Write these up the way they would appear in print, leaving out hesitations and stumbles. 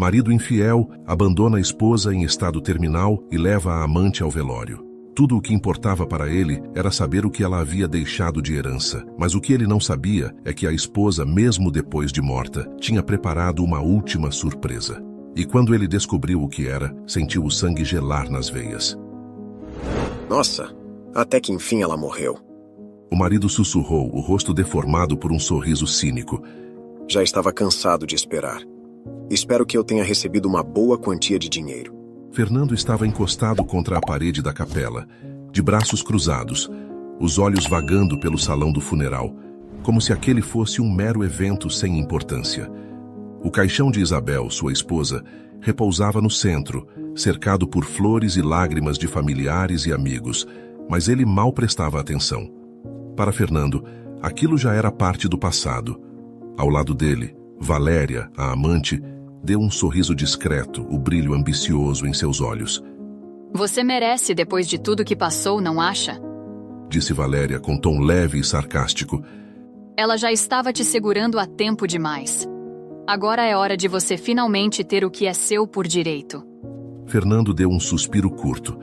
Marido infiel abandona a esposa em estado terminal e leva a amante ao velório. Tudo o que importava para ele era saber o que ela havia deixado de herança, mas o que ele não sabia é que a esposa, mesmo depois de morta, tinha preparado uma última surpresa. E quando ele descobriu o que era, sentiu o sangue gelar nas veias. Nossa, até que enfim ela morreu. O marido sussurrou, o rosto deformado por um sorriso cínico. Já estava cansado de esperar. Espero que eu tenha recebido uma boa quantia de dinheiro. Fernando estava encostado contra a parede da capela, de braços cruzados, os olhos vagando pelo salão do funeral, como se aquele fosse um mero evento sem importância. O caixão de Isabel, sua esposa, repousava no centro, cercado por flores e lágrimas de familiares e amigos, mas ele mal prestava atenção. Para Fernando, aquilo já era parte do passado. Ao lado dele, Valéria, a amante, deu um sorriso discreto, o brilho ambicioso em seus olhos. Você merece depois de tudo que passou, não acha? Disse Valéria com tom leve e sarcástico. Ela já estava te segurando há tempo demais. Agora é hora de você finalmente ter o que é seu por direito. Fernando deu um suspiro curto,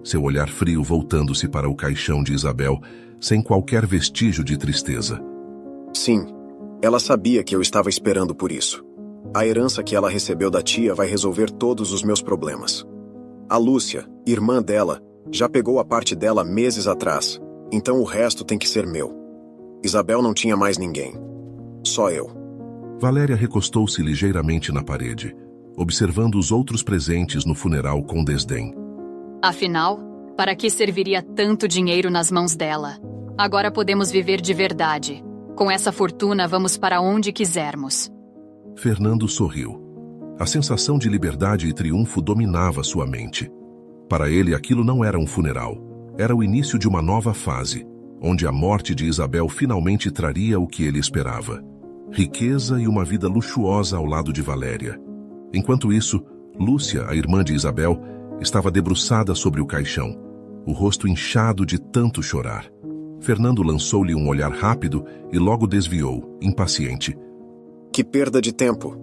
seu olhar frio voltando-se para o caixão de Isabel, sem qualquer vestígio de tristeza. Sim, ela sabia que eu estava esperando por isso. A herança que ela recebeu da tia vai resolver todos os meus problemas. A Lúcia, irmã dela, já pegou a parte dela meses atrás, então o resto tem que ser meu. Isabel não tinha mais ninguém. Só eu. Valéria recostou-se ligeiramente na parede, observando os outros presentes no funeral com desdém. Afinal, para que serviria tanto dinheiro nas mãos dela? Agora podemos viver de verdade. Com essa fortuna, vamos para onde quisermos. Fernando sorriu. A sensação de liberdade e triunfo dominava sua mente. Para ele, aquilo não era um funeral. Era o início de uma nova fase, onde a morte de Isabel finalmente traria o que ele esperava. Riqueza e uma vida luxuosa ao lado de Valéria. Enquanto isso, Lúcia, a irmã de Isabel, estava debruçada sobre o caixão, o rosto inchado de tanto chorar. Fernando lançou-lhe um olhar rápido e logo desviou, impaciente. Que perda de tempo,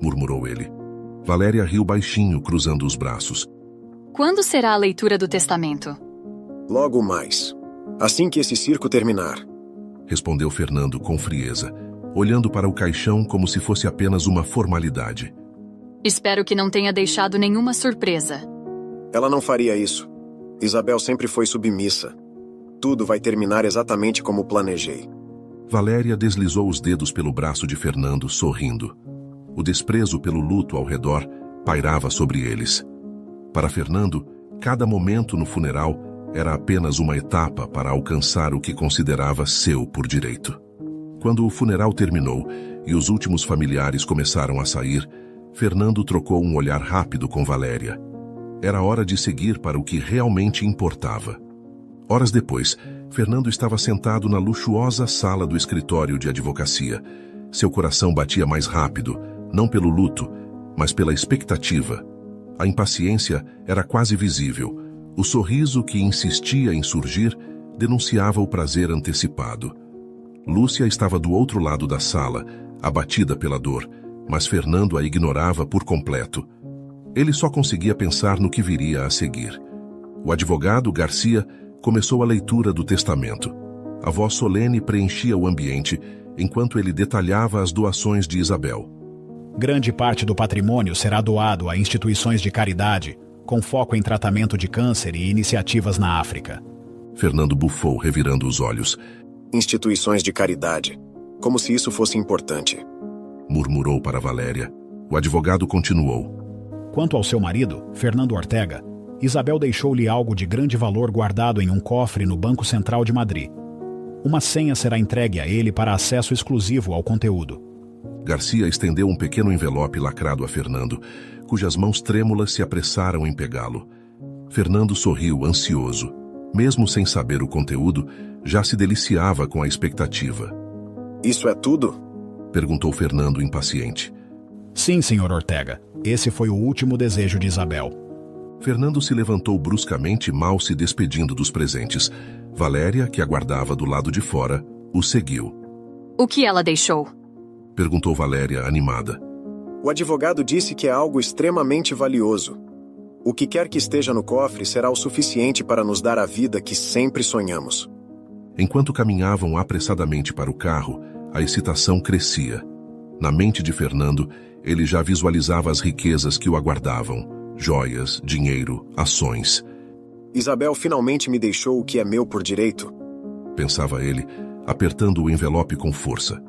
murmurou ele. Valéria riu baixinho, cruzando os braços. Quando será a leitura do testamento? Logo mais. Assim que esse circo terminar. Respondeu Fernando com frieza, olhando para o caixão como se fosse apenas uma formalidade. Espero que não tenha deixado nenhuma surpresa. Ela não faria isso. Isabel sempre foi submissa. Tudo vai terminar exatamente como planejei. Valéria deslizou os dedos pelo braço de Fernando, sorrindo. O desprezo pelo luto ao redor pairava sobre eles. Para Fernando, cada momento no funeral era apenas uma etapa para alcançar o que considerava seu por direito. Quando o funeral terminou e os últimos familiares começaram a sair, Fernando trocou um olhar rápido com Valéria. Era hora de seguir para o que realmente importava. Horas depois, Fernando estava sentado na luxuosa sala do escritório de advocacia. Seu coração batia mais rápido, não pelo luto, mas pela expectativa. A impaciência era quase visível. O sorriso que insistia em surgir denunciava o prazer antecipado. Lúcia estava do outro lado da sala, abatida pela dor, mas Fernando a ignorava por completo. Ele só conseguia pensar no que viria a seguir. O advogado, Garcia, começou a leitura do testamento. A voz solene preenchia o ambiente, enquanto ele detalhava as doações de Isabel. Grande parte do patrimônio será doado a instituições de caridade, com foco em tratamento de câncer e iniciativas na África. Fernando bufou, revirando os olhos. Instituições de caridade. Como se isso fosse importante. Murmurou para Valéria. O advogado continuou. Quanto ao seu marido, Fernando Ortega, Isabel deixou-lhe algo de grande valor guardado em um cofre no Banco Central de Madrid. Uma senha será entregue a ele para acesso exclusivo ao conteúdo. Garcia estendeu um pequeno envelope lacrado a Fernando, cujas mãos trêmulas se apressaram em pegá-lo. Fernando sorriu, ansioso. Mesmo sem saber o conteúdo, já se deliciava com a expectativa. Isso é tudo? Perguntou Fernando, impaciente. Sim, Sr. Ortega. Esse foi o último desejo de Isabel. Fernando se levantou bruscamente, mal se despedindo dos presentes. Valéria, que aguardava do lado de fora, o seguiu. O que ela deixou? Perguntou Valéria, animada. O advogado disse que é algo extremamente valioso. O que quer que esteja no cofre será o suficiente para nos dar a vida que sempre sonhamos. Enquanto caminhavam apressadamente para o carro, a excitação crescia. Na mente de Fernando, ele já visualizava as riquezas que o aguardavam: joias, dinheiro, ações. Isabel finalmente me deixou o que é meu por direito, pensava ele, apertando o envelope com força.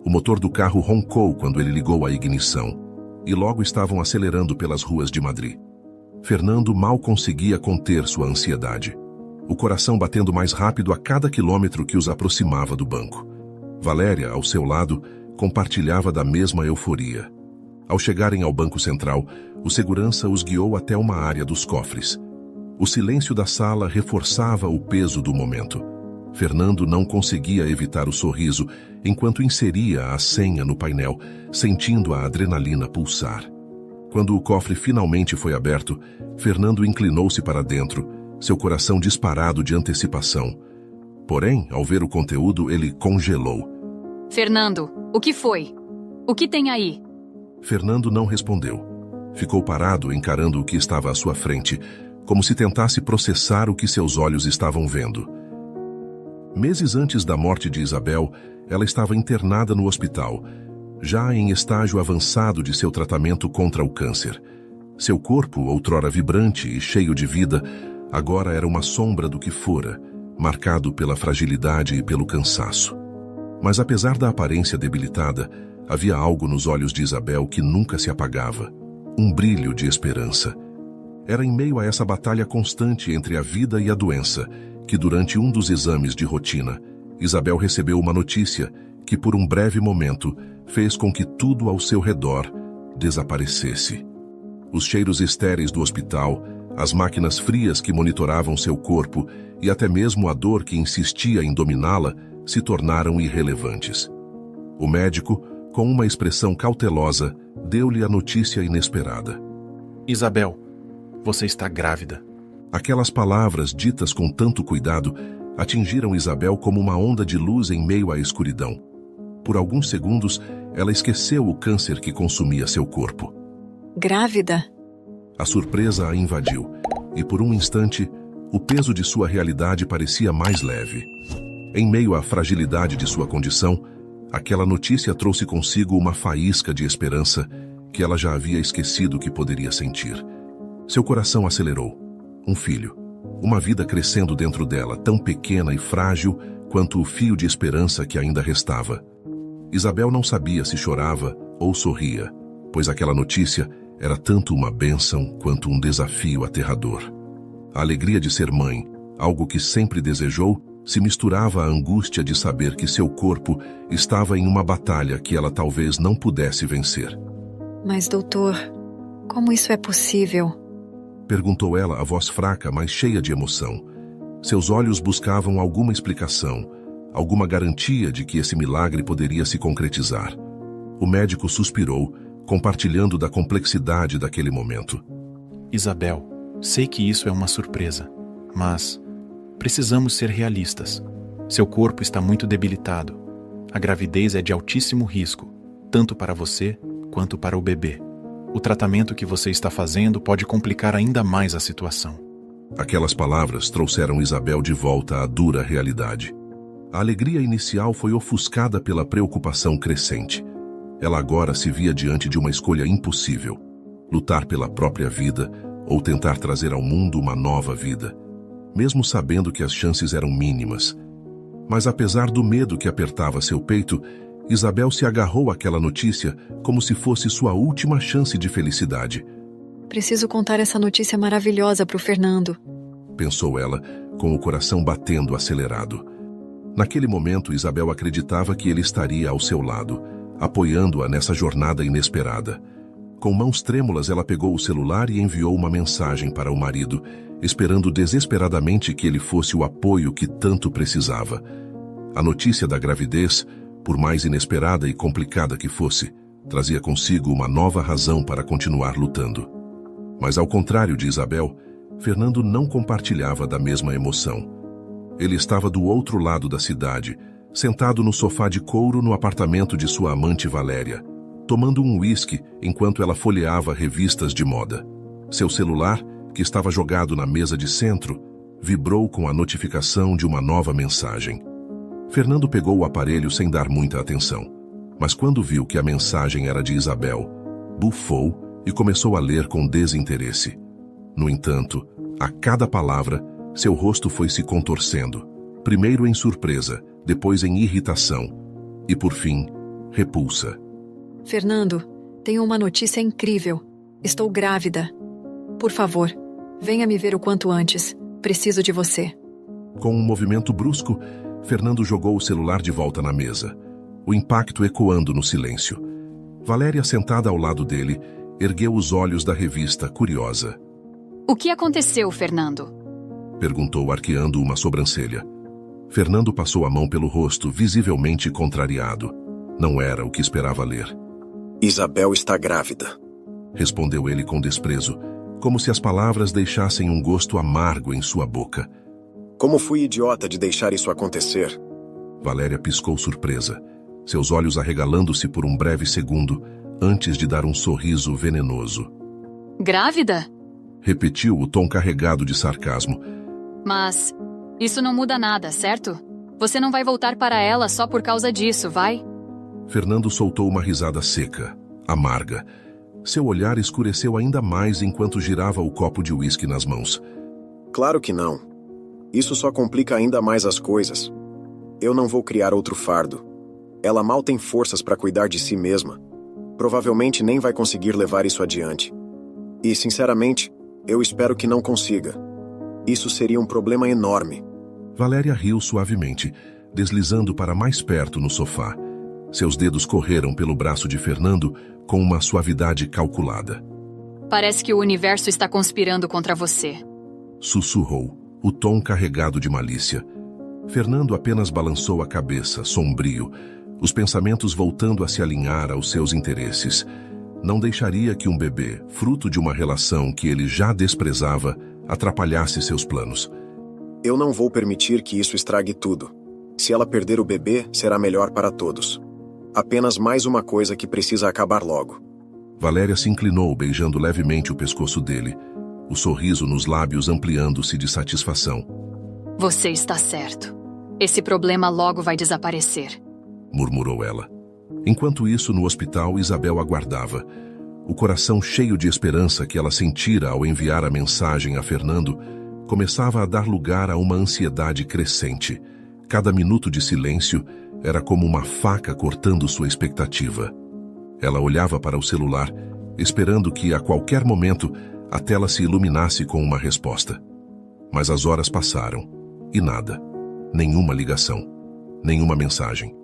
O motor do carro roncou quando ele ligou a ignição, e logo estavam acelerando pelas ruas de Madrid. Fernando mal conseguia conter sua ansiedade, o coração batendo mais rápido a cada quilômetro que os aproximava do banco. Valéria, ao seu lado, compartilhava da mesma euforia. Ao chegarem ao Banco Central, o segurança os guiou até uma área dos cofres. O silêncio da sala reforçava o peso do momento. Fernando não conseguia evitar o sorriso enquanto inseria a senha no painel, sentindo a adrenalina pulsar. Quando o cofre finalmente foi aberto, Fernando inclinou-se para dentro, seu coração disparado de antecipação. Porém, ao ver o conteúdo, ele congelou. Fernando, o que foi? O que tem aí? Fernando não respondeu. Ficou parado encarando o que estava à sua frente, como se tentasse processar o que seus olhos estavam vendo. Meses antes da morte de Isabel, ela estava internada no hospital, já em estágio avançado de seu tratamento contra o câncer. Seu corpo, outrora vibrante e cheio de vida, agora era uma sombra do que fora, marcado pela fragilidade e pelo cansaço. Mas apesar da aparência debilitada, havia algo nos olhos de Isabel que nunca se apagava, um brilho de esperança. Era em meio a essa batalha constante entre a vida e a doença que, durante um dos exames de rotina, Isabel recebeu uma notícia que, por um breve momento, fez com que tudo ao seu redor desaparecesse. Os cheiros estéreis do hospital, as máquinas frias que monitoravam seu corpo e até mesmo a dor que insistia em dominá-la se tornaram irrelevantes. O médico, com uma expressão cautelosa, deu-lhe a notícia inesperada. Isabel, você está grávida. Aquelas palavras, ditas com tanto cuidado, atingiram Isabel como uma onda de luz em meio à escuridão. Por alguns segundos, ela esqueceu o câncer que consumia seu corpo. Grávida? A surpresa a invadiu, e por um instante, o peso de sua realidade parecia mais leve. Em meio à fragilidade de sua condição, aquela notícia trouxe consigo uma faísca de esperança que ela já havia esquecido que poderia sentir. Seu coração acelerou. Um filho, uma vida crescendo dentro dela, tão pequena e frágil quanto o fio de esperança que ainda restava. Isabel não sabia se chorava ou sorria, pois aquela notícia era tanto uma bênção quanto um desafio aterrador. A alegria de ser mãe, algo que sempre desejou, se misturava à angústia de saber que seu corpo estava em uma batalha que ela talvez não pudesse vencer. Mas, doutor, como isso é possível? Perguntou ela, a voz fraca, mas cheia de emoção. Seus olhos buscavam alguma explicação, alguma garantia de que esse milagre poderia se concretizar. O médico suspirou, compartilhando da complexidade daquele momento. Isabel, sei que isso é uma surpresa, mas precisamos ser realistas. Seu corpo está muito debilitado. A gravidez é de altíssimo risco, tanto para você quanto para o bebê. O tratamento que você está fazendo pode complicar ainda mais a situação. Aquelas palavras trouxeram Isabel de volta à dura realidade. A alegria inicial foi ofuscada pela preocupação crescente. Ela agora se via diante de uma escolha impossível: lutar pela própria vida ou tentar trazer ao mundo uma nova vida, mesmo sabendo que as chances eram mínimas. Mas apesar do medo que apertava seu peito, Isabel se agarrou àquela notícia como se fosse sua última chance de felicidade. Preciso contar essa notícia maravilhosa para o Fernando, pensou ela, com o coração batendo acelerado. Naquele momento, Isabel acreditava que ele estaria ao seu lado, apoiando-a nessa jornada inesperada. Com mãos trêmulas, ela pegou o celular e enviou uma mensagem para o marido, esperando desesperadamente que ele fosse o apoio que tanto precisava. A notícia da gravidez, por mais inesperada e complicada que fosse, trazia consigo uma nova razão para continuar lutando. Mas ao contrário de Isabel, Fernando não compartilhava da mesma emoção. Ele estava do outro lado da cidade, sentado no sofá de couro no apartamento de sua amante Valéria, tomando um uísque enquanto ela folheava revistas de moda. Seu celular, que estava jogado na mesa de centro, vibrou com a notificação de uma nova mensagem. Fernando pegou o aparelho sem dar muita atenção, mas quando viu que a mensagem era de Isabel, bufou e começou a ler com desinteresse. No entanto, a cada palavra, seu rosto foi se contorcendo, primeiro em surpresa, depois em irritação e, por fim, repulsa. Fernando, tenho uma notícia incrível. Estou grávida. Por favor, venha me ver o quanto antes. Preciso de você. Com um movimento brusco, Fernando jogou o celular de volta na mesa, o impacto ecoando no silêncio. Valéria, sentada ao lado dele, ergueu os olhos da revista, curiosa. O que aconteceu, Fernando? Perguntou, arqueando uma sobrancelha. Fernando passou a mão pelo rosto, visivelmente contrariado. Não era o que esperava ler. Isabel está grávida, respondeu ele com desprezo, como se as palavras deixassem um gosto amargo em sua boca. Como fui idiota de deixar isso acontecer? Valéria piscou surpresa, seus olhos arregalando-se por um breve segundo, antes de dar um sorriso venenoso. Grávida? Repetiu o tom carregado de sarcasmo. Mas isso não muda nada, certo? Você não vai voltar para ela só por causa disso, vai? Fernando soltou uma risada seca, amarga. Seu olhar escureceu ainda mais enquanto girava o copo de uísque nas mãos. Claro que não. Isso só complica ainda mais as coisas. Eu não vou criar outro fardo. Ela mal tem forças para cuidar de si mesma. Provavelmente nem vai conseguir levar isso adiante. E, sinceramente, eu espero que não consiga. Isso seria um problema enorme. Valéria riu suavemente, deslizando para mais perto no sofá. Seus dedos correram pelo braço de Fernando com uma suavidade calculada. Parece que o universo está conspirando contra você. Sussurrou, o tom carregado de malícia. Fernando apenas balançou a cabeça, sombrio, os pensamentos voltando a se alinhar aos seus interesses. Não deixaria que um bebê, fruto de uma relação que ele já desprezava, atrapalhasse seus planos. Eu não vou permitir que isso estrague tudo. Se ela perder o bebê, será melhor para todos. Apenas mais uma coisa que precisa acabar logo. Valéria se inclinou, beijando levemente o pescoço dele, o sorriso nos lábios ampliando-se de satisfação. Você está certo. Esse problema logo vai desaparecer, murmurou ela. Enquanto isso, no hospital, Isabel aguardava. O coração cheio de esperança que ela sentira ao enviar a mensagem a Fernando começava a dar lugar a uma ansiedade crescente. Cada minuto de silêncio era como uma faca cortando sua expectativa. Ela olhava para o celular, esperando que, a qualquer momento, a tela se iluminasse com uma resposta. Mas as horas passaram, e nada. Nenhuma ligação, nenhuma mensagem.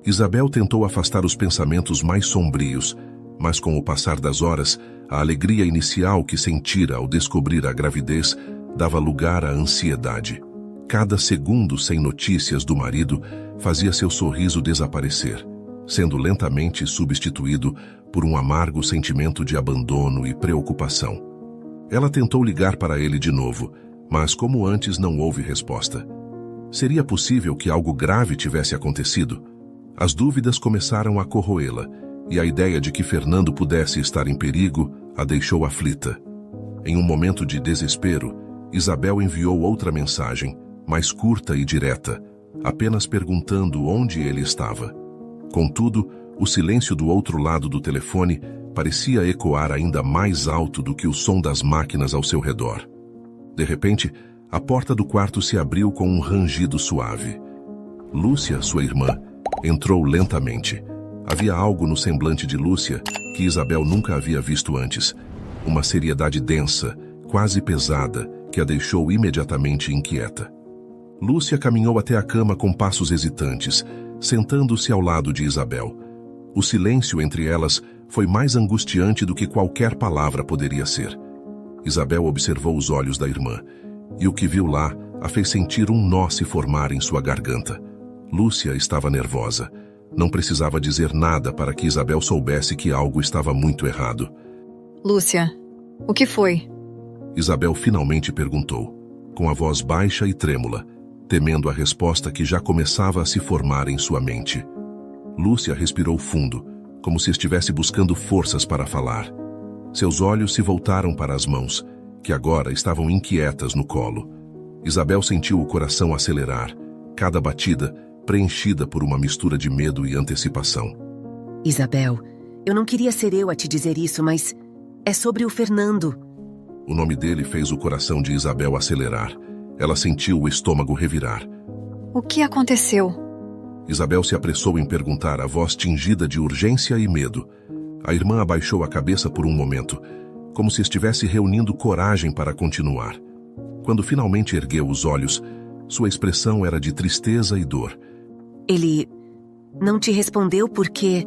Isabel tentou afastar os pensamentos mais sombrios, mas com o passar das horas, a alegria inicial que sentira ao descobrir a gravidez dava lugar à ansiedade. Cada segundo sem notícias do marido fazia seu sorriso desaparecer, sendo lentamente substituído por um amargo sentimento de abandono e preocupação. Ela tentou ligar para ele de novo, mas como antes não houve resposta. Seria possível que algo grave tivesse acontecido? As dúvidas começaram a corroê-la, e a ideia de que Fernando pudesse estar em perigo a deixou aflita. Em um momento de desespero, Isabel enviou outra mensagem, mais curta e direta, apenas perguntando onde ele estava. Contudo, o silêncio do outro lado do telefone parecia ecoar ainda mais alto do que o som das máquinas ao seu redor. De repente, a porta do quarto se abriu com um rangido suave. Lúcia, sua irmã, entrou lentamente. Havia algo no semblante de Lúcia que Isabel nunca havia visto antes. Uma seriedade densa, quase pesada, que a deixou imediatamente inquieta. Lúcia caminhou até a cama com passos hesitantes, sentando-se ao lado de Isabel. O silêncio entre elas foi mais angustiante do que qualquer palavra poderia ser. Isabel observou os olhos da irmã, e o que viu lá a fez sentir um nó se formar em sua garganta. Lúcia estava nervosa. Não precisava dizer nada para que Isabel soubesse que algo estava muito errado. Lúcia, o que foi? Isabel finalmente perguntou, com a voz baixa e trêmula, temendo a resposta que já começava a se formar em sua mente. Lúcia respirou fundo, como se estivesse buscando forças para falar. Seus olhos se voltaram para as mãos, que agora estavam inquietas no colo. Isabel sentiu o coração acelerar, cada batida preenchida por uma mistura de medo e antecipação. Isabel, eu não queria ser eu a te dizer isso, mas é sobre o Fernando. O nome dele fez o coração de Isabel acelerar. Ela sentiu o estômago revirar. O que aconteceu? Isabel se apressou em perguntar, a voz tingida de urgência e medo. A irmã abaixou a cabeça por um momento, como se estivesse reunindo coragem para continuar. Quando finalmente ergueu os olhos, sua expressão era de tristeza e dor. Ele não te respondeu porque...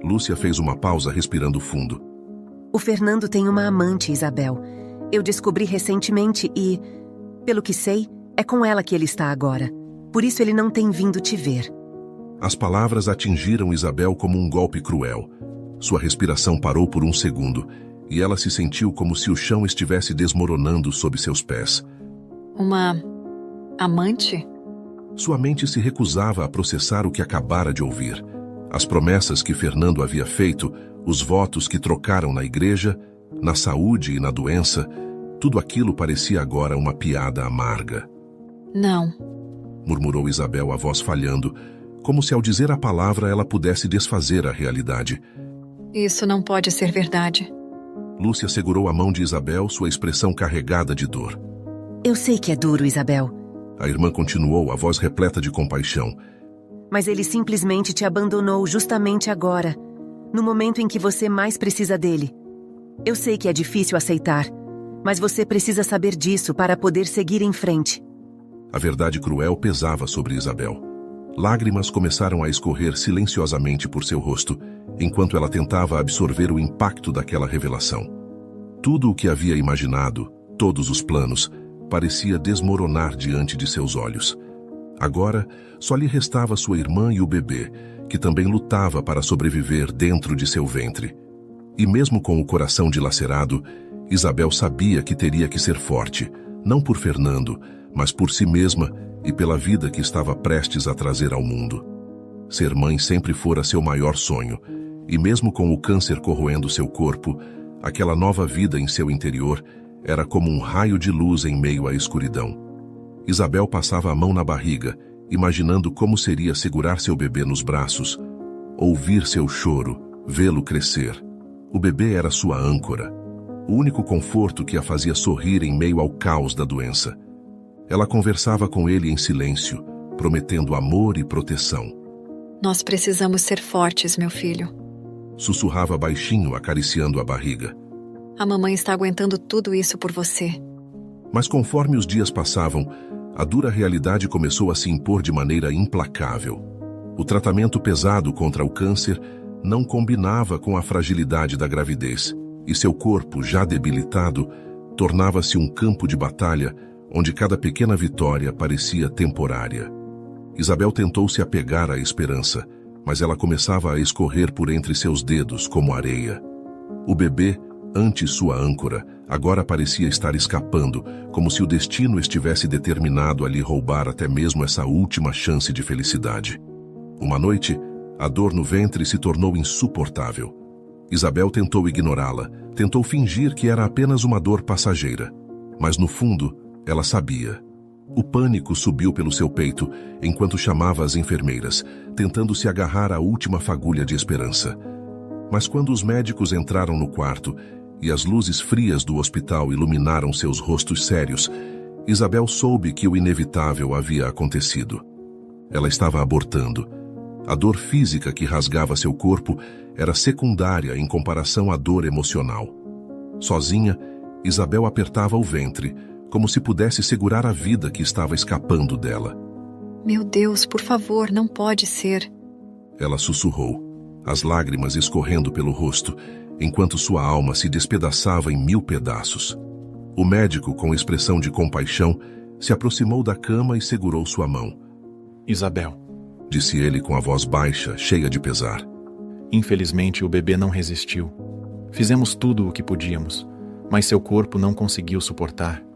Lúcia fez uma pausa respirando fundo. O Fernando tem uma amante, Isabel. Eu descobri recentemente e, pelo que sei, é com ela que ele está agora. Por isso ele não tem vindo te ver. As palavras atingiram Isabel como um golpe cruel. Sua respiração parou por um segundo, e ela se sentiu como se o chão estivesse desmoronando sob seus pés. Uma amante? Sua mente se recusava a processar o que acabara de ouvir. As promessas que Fernando havia feito, os votos que trocaram na igreja, na saúde e na doença, tudo aquilo parecia agora uma piada amarga. Não, murmurou Isabel, a voz falhando, como se ao dizer a palavra ela pudesse desfazer a realidade. Isso não pode ser verdade. Lúcia segurou a mão de Isabel, sua expressão carregada de dor. Eu sei que é duro, Isabel. A irmã continuou, a voz repleta de compaixão. Mas ele simplesmente te abandonou justamente agora, no momento em que você mais precisa dele. Eu sei que é difícil aceitar, mas você precisa saber disso para poder seguir em frente. A verdade cruel pesava sobre Isabel. Lágrimas começaram a escorrer silenciosamente por seu rosto, enquanto ela tentava absorver o impacto daquela revelação. Tudo o que havia imaginado, todos os planos, parecia desmoronar diante de seus olhos. Agora, só lhe restava sua irmã e o bebê, que também lutava para sobreviver dentro de seu ventre. E mesmo com o coração dilacerado, Isabel sabia que teria que ser forte, não por Fernando, mas por si mesma e pela vida que estava prestes a trazer ao mundo. Ser mãe sempre fora seu maior sonho, e mesmo com o câncer corroendo seu corpo, aquela nova vida em seu interior era como um raio de luz em meio à escuridão. Isabel passava a mão na barriga, imaginando como seria segurar seu bebê nos braços, ouvir seu choro, vê-lo crescer. O bebê era sua âncora, o único conforto que a fazia sorrir em meio ao caos da doença. Ela conversava com ele em silêncio, prometendo amor e proteção. Nós precisamos ser fortes, meu filho. Sussurrava baixinho, acariciando a barriga. A mamãe está aguentando tudo isso por você. Mas conforme os dias passavam, a dura realidade começou a se impor de maneira implacável. O tratamento pesado contra o câncer não combinava com a fragilidade da gravidez, e seu corpo, já debilitado, tornava-se um campo de batalha onde cada pequena vitória parecia temporária. Isabel tentou se apegar à esperança, mas ela começava a escorrer por entre seus dedos como areia. O bebê, antes sua âncora, agora parecia estar escapando, como se o destino estivesse determinado a lhe roubar até mesmo essa última chance de felicidade. Uma noite, a dor no ventre se tornou insuportável. Isabel tentou ignorá-la, tentou fingir que era apenas uma dor passageira. Mas no fundo, ela sabia. O pânico subiu pelo seu peito enquanto chamava as enfermeiras, tentando se agarrar à última fagulha de esperança. Mas quando os médicos entraram no quarto e as luzes frias do hospital iluminaram seus rostos sérios, Isabel soube que o inevitável havia acontecido. Ela estava abortando. A dor física que rasgava seu corpo era secundária em comparação à dor emocional. Sozinha, Isabel apertava o ventre, como se pudesse segurar a vida que estava escapando dela. Meu Deus, por favor, não pode ser. Ela sussurrou, as lágrimas escorrendo pelo rosto, enquanto sua alma se despedaçava em 1000 pedaços. O médico, com expressão de compaixão, se aproximou da cama e segurou sua mão. Isabel, disse ele com a voz baixa, cheia de pesar. Infelizmente, o bebê não resistiu. Fizemos tudo o que podíamos, mas seu corpo não conseguiu suportar.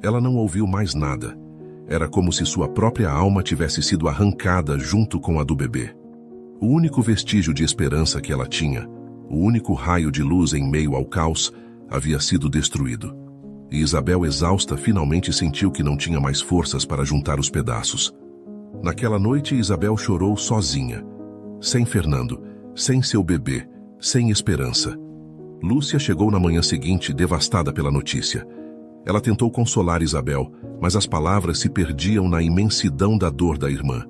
Ela não ouviu mais nada. Era como se sua própria alma tivesse sido arrancada junto com a do bebê. O único vestígio de esperança que ela tinha, o único raio de luz em meio ao caos, havia sido destruído. E Isabel, exausta, finalmente sentiu que não tinha mais forças para juntar os pedaços. Naquela noite, Isabel chorou sozinha, sem Fernando, sem seu bebê, sem esperança. Lúcia chegou na manhã seguinte, devastada pela notícia. Ela tentou consolar Isabel, mas as palavras se perdiam na imensidão da dor da irmã.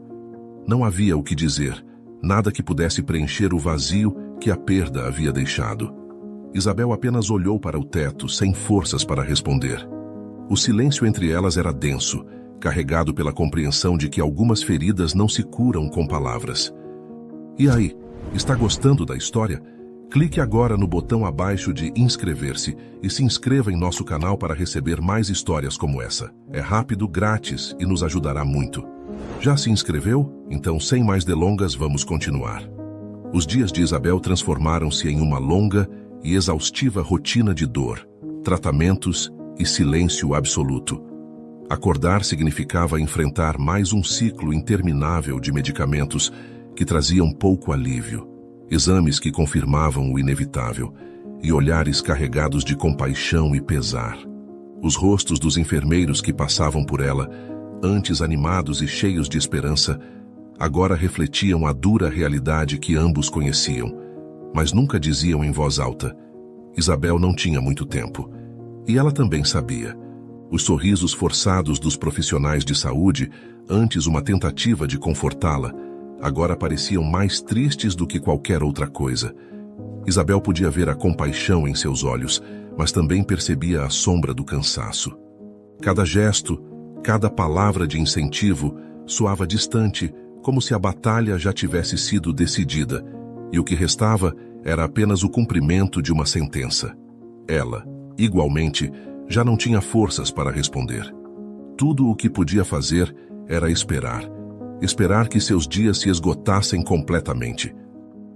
Não havia o que dizer, nada que pudesse preencher o vazio que a perda havia deixado. Isabel apenas olhou para o teto, sem forças para responder. O silêncio entre elas era denso, carregado pela compreensão de que algumas feridas não se curam com palavras. E aí, está gostando da história? Clique agora no botão abaixo de inscrever-se e se inscreva em nosso canal para receber mais histórias como essa. É rápido, grátis e nos ajudará muito. Já se inscreveu? Então, sem mais delongas, vamos continuar. Os dias de Isabel transformaram-se em uma longa e exaustiva rotina de dor, tratamentos e silêncio absoluto. Acordar significava enfrentar mais um ciclo interminável de medicamentos que traziam pouco alívio, exames que confirmavam o inevitável e olhares carregados de compaixão e pesar. Os rostos dos enfermeiros que passavam por ela, antes animados e cheios de esperança, agora refletiam a dura realidade que ambos conheciam, mas nunca diziam em voz alta. Isabel não tinha muito tempo. E ela também sabia. Os sorrisos forçados dos profissionais de saúde, antes uma tentativa de confortá-la, agora pareciam mais tristes do que qualquer outra coisa. Isabel podia ver a compaixão em seus olhos, mas também percebia a sombra do cansaço. Cada gesto, cada palavra de incentivo soava distante, como se a batalha já tivesse sido decidida, e o que restava era apenas o cumprimento de uma sentença. Ela, igualmente, já não tinha forças para responder. Tudo o que podia fazer era esperar. Esperar que seus dias se esgotassem completamente.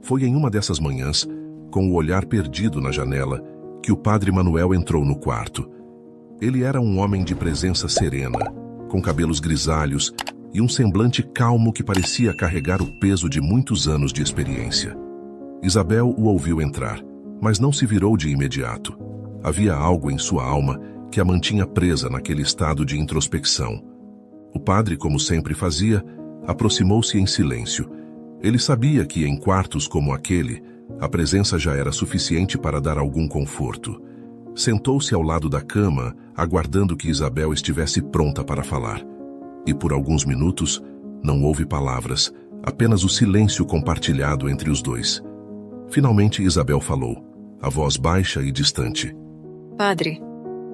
Foi em uma dessas manhãs, com o olhar perdido na janela, que o padre Manuel entrou no quarto. Ele era um homem de presença serena, com cabelos grisalhos e um semblante calmo que parecia carregar o peso de muitos anos de experiência. Isabel o ouviu entrar, mas não se virou de imediato. Havia algo em sua alma que a mantinha presa naquele estado de introspecção. O padre, como sempre fazia, aproximou-se em silêncio. Ele sabia que, em quartos como aquele, a presença já era suficiente para dar algum conforto. Sentou-se ao lado da cama, aguardando que Isabel estivesse pronta para falar. E por alguns minutos, não houve palavras, apenas o silêncio compartilhado entre os dois. Finalmente Isabel falou, a voz baixa e distante. Padre,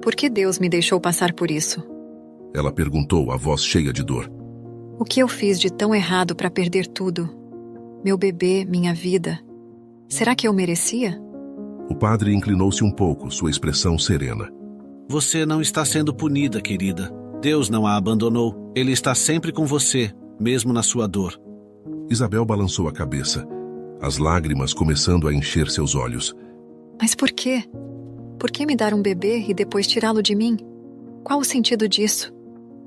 por que Deus me deixou passar por isso? Ela perguntou, a voz cheia de dor. O que eu fiz de tão errado para perder tudo? Meu bebê, minha vida. Será que eu merecia? O padre inclinou-se um pouco, sua expressão serena. Você não está sendo punida, querida. Deus não a abandonou. Ele está sempre com você, mesmo na sua dor. Isabel balançou a cabeça, as lágrimas começando a encher seus olhos. Mas por quê? Por que me dar um bebê e depois tirá-lo de mim? Qual o sentido disso?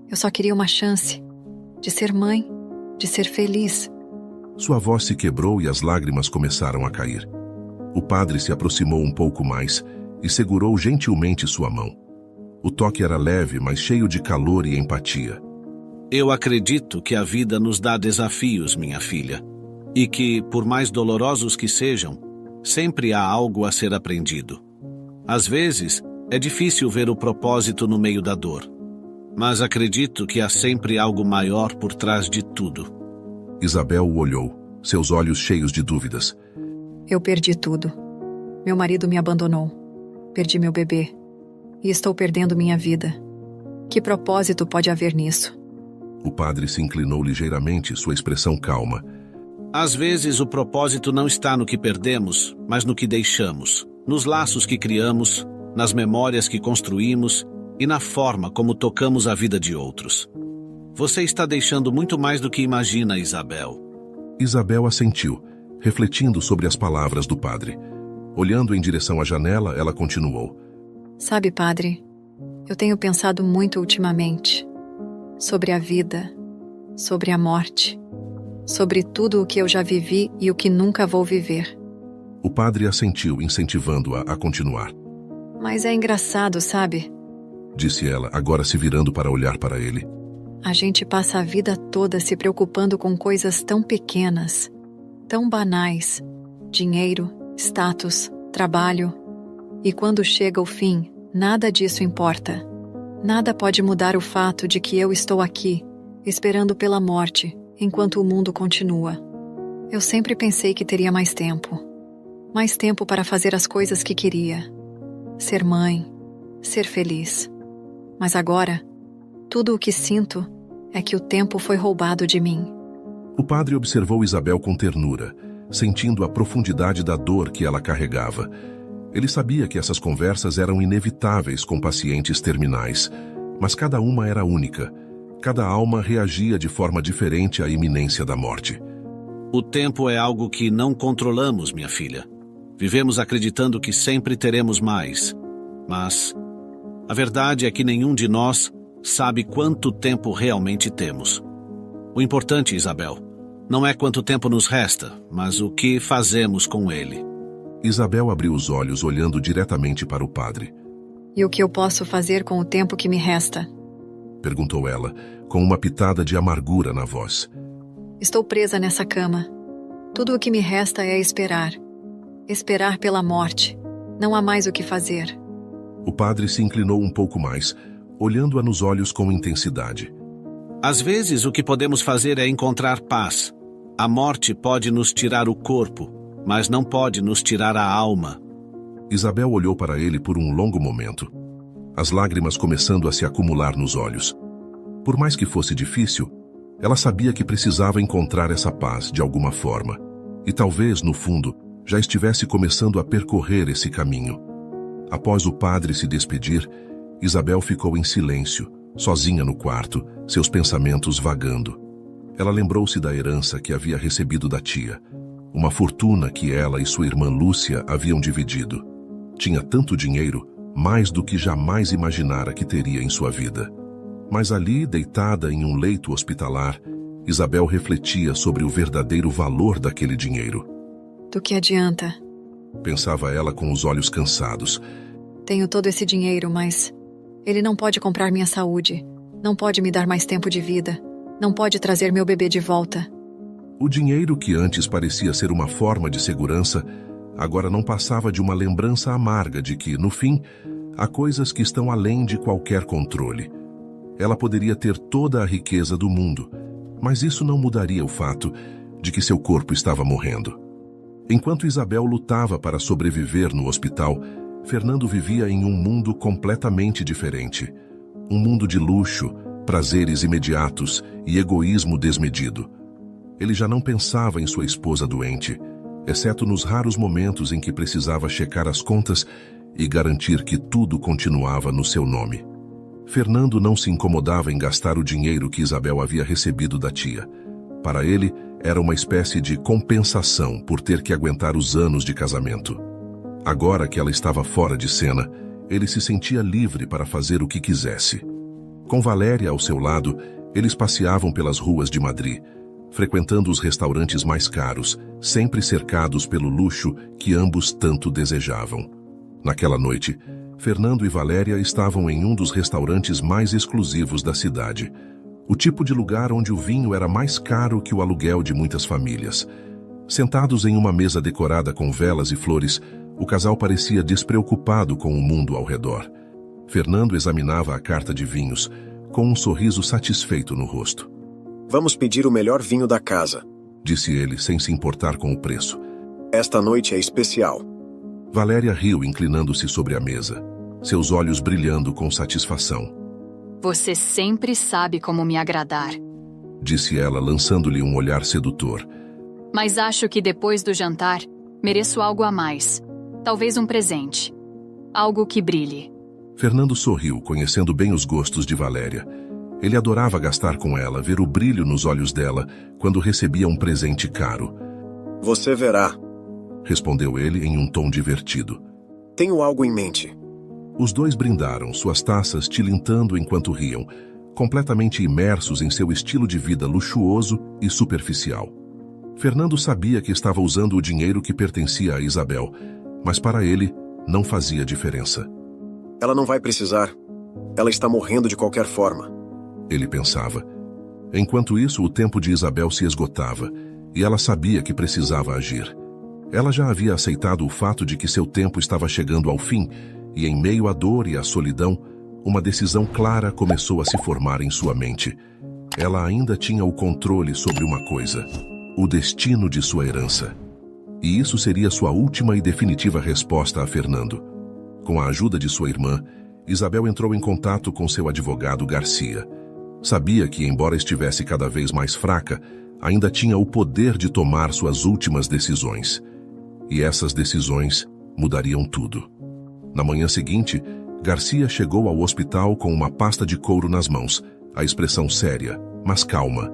Eu só queria uma chance de ser mãe, de ser feliz. Sua voz se quebrou e as lágrimas começaram a cair. O padre se aproximou um pouco mais e segurou gentilmente sua mão. O toque era leve, mas cheio de calor e empatia. Eu acredito que a vida nos dá desafios, minha filha. E que, por mais dolorosos que sejam, sempre há algo a ser aprendido. Às vezes, é difícil ver o propósito no meio da dor. Mas acredito que há sempre algo maior por trás de tudo. Isabel o olhou, seus olhos cheios de dúvidas. Eu perdi tudo. Meu marido me abandonou. Perdi meu bebê. E estou perdendo minha vida. Que propósito pode haver nisso? O padre se inclinou ligeiramente, sua expressão calma. Às vezes o propósito não está no que perdemos, mas no que deixamos, nos laços que criamos, nas memórias que construímos e na forma como tocamos a vida de outros. Você está deixando muito mais do que imagina, Isabel. Isabel assentiu, refletindo sobre as palavras do padre. Olhando em direção à janela, ela continuou. Sabe, padre, eu tenho pensado muito ultimamente sobre a vida, sobre a morte. sobre tudo o que eu já vivi e o que nunca vou viver. O padre assentiu, incentivando-a a continuar. Mas é engraçado, sabe? Disse ela, agora se virando para olhar para ele. A gente passa a vida toda se preocupando com coisas tão pequenas, tão banais. Dinheiro, status, trabalho. E quando chega o fim, nada disso importa. Nada pode mudar o fato de que eu estou aqui, esperando pela morte, enquanto o mundo continua. Eu sempre pensei que teria mais tempo. Mais tempo para fazer as coisas que queria. Ser mãe, ser feliz. Mas agora, tudo o que sinto é que o tempo foi roubado de mim. O padre observou Isabel com ternura, sentindo a profundidade da dor que ela carregava. Ele sabia que essas conversas eram inevitáveis com pacientes terminais, mas cada uma era única. Cada alma reagia de forma diferente à iminência da morte. O tempo é algo que não controlamos, minha filha. Vivemos acreditando que sempre teremos mais. Mas a verdade é que nenhum de nós sabe quanto tempo realmente temos. O importante, Isabel, não é quanto tempo nos resta, mas o que fazemos com ele. Isabel abriu os olhos, olhando diretamente para o padre. E o que eu posso fazer com o tempo que me resta? Perguntou ela, com uma pitada de amargura na voz. Estou presa nessa cama. Tudo o que me resta é esperar. Esperar pela morte. Não há mais o que fazer. O padre se inclinou um pouco mais, olhando-a nos olhos com intensidade. Às vezes, o que podemos fazer é encontrar paz. A morte pode nos tirar o corpo, mas não pode nos tirar a alma. Isabel olhou para ele por um longo momento, as lágrimas começando a se acumular nos olhos. Por mais que fosse difícil, ela sabia que precisava encontrar essa paz de alguma forma, e talvez, no fundo, já estivesse começando a percorrer esse caminho. Após o padre se despedir, Isabel ficou em silêncio, sozinha no quarto, seus pensamentos vagando. Ela lembrou-se da herança que havia recebido da tia, uma fortuna que ela e sua irmã Lúcia haviam dividido. Tinha tanto dinheiro, mais do que jamais imaginara que teria em sua vida. Mas ali, deitada em um leito hospitalar, Isabel refletia sobre o verdadeiro valor daquele dinheiro. Do que adianta? Pensava ela com os olhos cansados. Tenho todo esse dinheiro, mas ele não pode comprar minha saúde, não pode me dar mais tempo de vida, não pode trazer meu bebê de volta. O dinheiro que antes parecia ser uma forma de segurança, agora não passava de uma lembrança amarga de que, no fim, há coisas que estão além de qualquer controle. Ela poderia ter toda a riqueza do mundo, mas isso não mudaria o fato de que seu corpo estava morrendo. Enquanto Isabel lutava para sobreviver no hospital, Fernando vivia em um mundo completamente diferente. Um mundo de luxo, prazeres imediatos e egoísmo desmedido. Ele já não pensava em sua esposa doente, exceto nos raros momentos em que precisava checar as contas e garantir que tudo continuava no seu nome. Fernando não se incomodava em gastar o dinheiro que Isabel havia recebido da tia. Para ele, era uma espécie de compensação por ter que aguentar os anos de casamento. Agora que ela estava fora de cena, ele se sentia livre para fazer o que quisesse. Com Valéria ao seu lado, eles passeavam pelas ruas de Madrid, frequentando os restaurantes mais caros, sempre cercados pelo luxo que ambos tanto desejavam. Naquela noite, Fernando e Valéria estavam em um dos restaurantes mais exclusivos da cidade. O tipo de lugar onde o vinho era mais caro que o aluguel de muitas famílias. Sentados em uma mesa decorada com velas e flores, o casal parecia despreocupado com o mundo ao redor. Fernando examinava a carta de vinhos, com um sorriso satisfeito no rosto. Vamos pedir o melhor vinho da casa, disse ele, sem se importar com o preço. Esta noite é especial. Valéria riu, inclinando-se sobre a mesa, seus olhos brilhando com satisfação. Você sempre sabe como me agradar, disse ela, lançando-lhe um olhar sedutor. Mas acho que depois do jantar, mereço algo a mais. Talvez um presente. Algo que brilhe. Fernando sorriu, conhecendo bem os gostos de Valéria. Ele adorava gastar com ela, ver o brilho nos olhos dela quando recebia um presente caro. Você verá, respondeu ele em um tom divertido. Tenho algo em mente. Os dois brindaram, suas taças tilintando enquanto riam, completamente imersos em seu estilo de vida luxuoso e superficial. Fernando sabia que estava usando o dinheiro que pertencia a Isabel, mas para ele não fazia diferença. Ela não vai precisar. Ela está morrendo de qualquer forma. Ele pensava. Enquanto isso, o tempo de Isabel se esgotava, e ela sabia que precisava agir. Ela já havia aceitado o fato de que seu tempo estava chegando ao fim, e em meio à dor e à solidão, uma decisão clara começou a se formar em sua mente. Ela ainda tinha o controle sobre uma coisa: o destino de sua herança. E isso seria sua última e definitiva resposta a Fernando. Com a ajuda de sua irmã, Isabel entrou em contato com seu advogado Garcia. Sabia que, embora estivesse cada vez mais fraca, ainda tinha o poder de tomar suas últimas decisões. E essas decisões mudariam tudo. Na manhã seguinte, Garcia chegou ao hospital com uma pasta de couro nas mãos, a expressão séria, mas calma.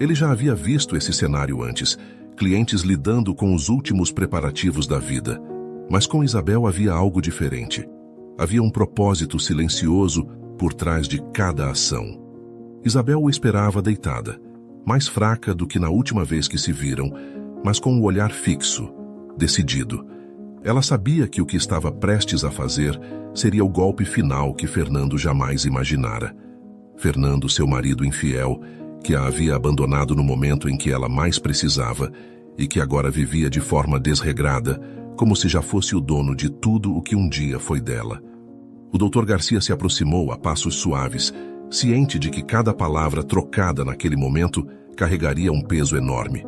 Ele já havia visto esse cenário antes, clientes lidando com os últimos preparativos da vida. Mas com Isabel havia algo diferente. Havia um propósito silencioso por trás de cada ação. Isabel o esperava deitada, mais fraca do que na última vez que se viram, mas com o olhar fixo, decidido. Ela sabia que o que estava prestes a fazer seria o golpe final que Fernando jamais imaginara. Fernando, seu marido infiel, que a havia abandonado no momento em que ela mais precisava e que agora vivia de forma desregrada, como se já fosse o dono de tudo o que um dia foi dela. O Dr. Garcia se aproximou a passos suaves, ciente de que cada palavra trocada naquele momento carregaria um peso enorme.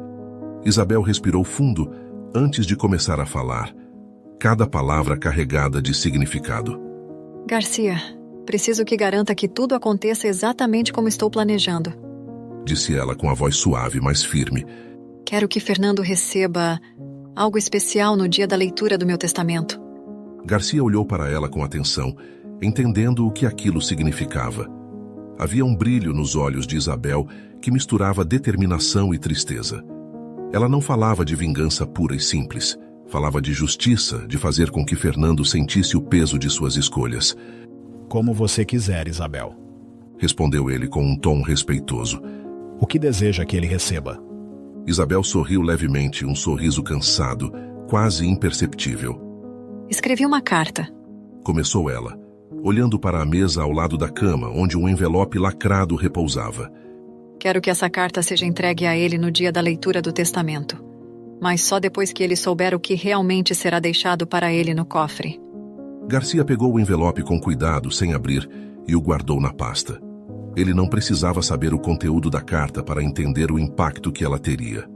Isabel respirou fundo antes de começar a falar, cada palavra carregada de significado. Garcia, preciso que garanta que tudo aconteça exatamente como estou planejando, disse ela com a voz suave, mas firme. Quero que Fernando receba algo especial no dia da leitura do meu testamento. Garcia olhou para ela com atenção, entendendo o que aquilo significava. Havia um brilho nos olhos de Isabel que misturava determinação e tristeza. Ela não falava de vingança pura e simples. Falava de justiça, de fazer com que Fernando sentisse o peso de suas escolhas. Como você quiser, Isabel, respondeu ele com um tom respeitoso. O que deseja que ele receba? Isabel sorriu levemente, um sorriso cansado, quase imperceptível. Escrevi uma carta, começou ela, olhando para a mesa ao lado da cama, onde um envelope lacrado repousava. Quero que essa carta seja entregue a ele no dia da leitura do testamento, mas só depois que ele souber o que realmente será deixado para ele no cofre. Garcia pegou o envelope com cuidado, sem abrir, e o guardou na pasta. Ele não precisava saber o conteúdo da carta para entender o impacto que ela teria.